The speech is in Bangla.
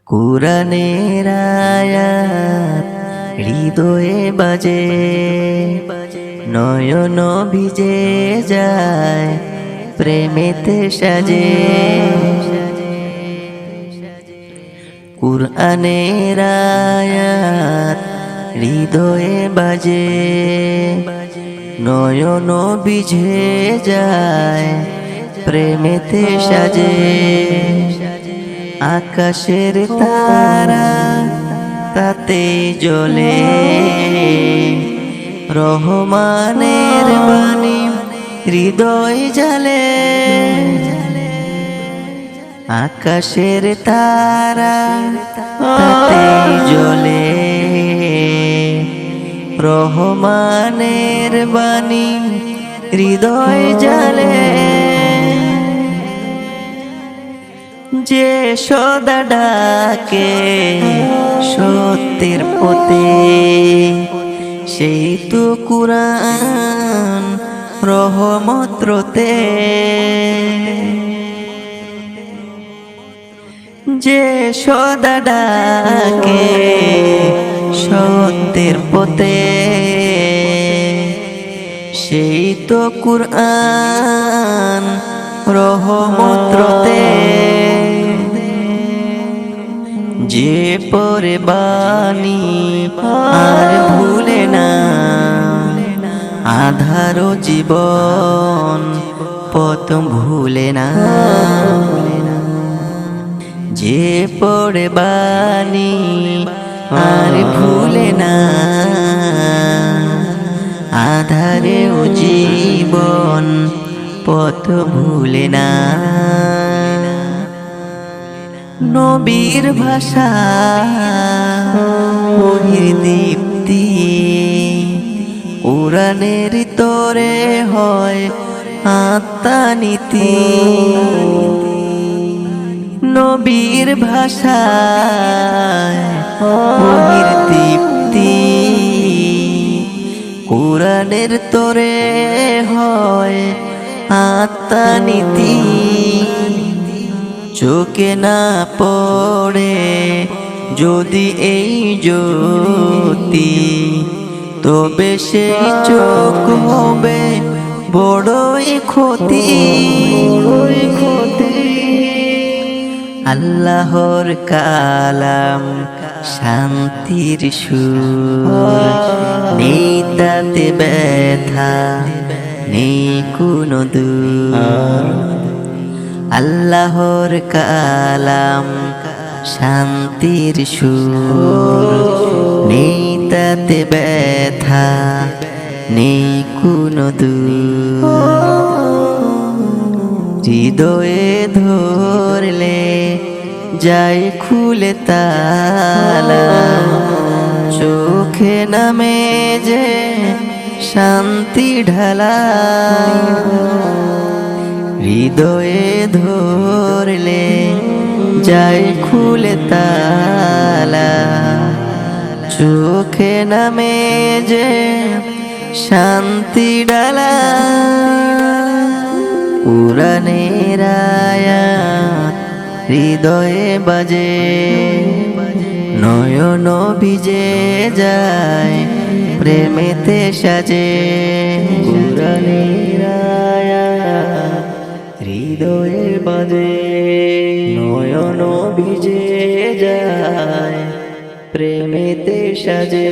কুরআনের আয়াত হৃদয়ে বাজে, নয়ন ভিজে যায় প্রেমেতে সাজে। কুরআনের আয়াত হৃদয়ে বাজে, নয়ন ভিজে যায় প্রেমেতে সাজে। আকাশের তারা তাতে জ্বলে, রহমানের বাণী হৃদয় জালে। আকাশের তারা তাতে জ্বলে, রহমানের বাণী হৃদয় জালে। যে সদা ডাকে সত্যের পথে, সেই তো কুরআন রহমততে। যে সদা ডাকে সত্যের পথে, সেই তো কুরআন রহমততে। যে পড়ে বাণী আর ভুলে না, আধার জীবন পথ ভুলে না। যে পড়ে বাণী আর ভুলে না, আধারে জীবন পথ ভুলে না। নবীর ভাষা ওহির দীপ্তি, কুরআনের তরে হয় আত্মানীতি। নবীর ভাষা ওহির দীপ্তি, কুরআনের তরে হয় আত্মানীতি। চোখে না পড়ে যদি এই জ্যোতি, তবে সেই চোখ হবে বড়ই ক্ষতি। আল্লাহর কালাম শান্তির সুর, নেই তাতে ব্যথা নেই কোনো দূর। আল্লাহর কালাম শান্তির সুর, নেই তাতে ব্যথা নেই কোনো দূর। হৃদয়ে ধরলে যায় খুলে তালা, চোখে নামে যে শান্তি ঢালা। হৃদয়ে ধরলে যায় খুলে তালা, চোখে নামে যে শান্তি ডালা। কুরআনের আয়াত হৃদয়ে বাজে, নয়ন ভিজে যায় প্রেমেতে সাজে। কুরআনের আয়াত হৃদয়ে বাজে, নয়ন ভিজে যায় প্রেমেতে সাজে।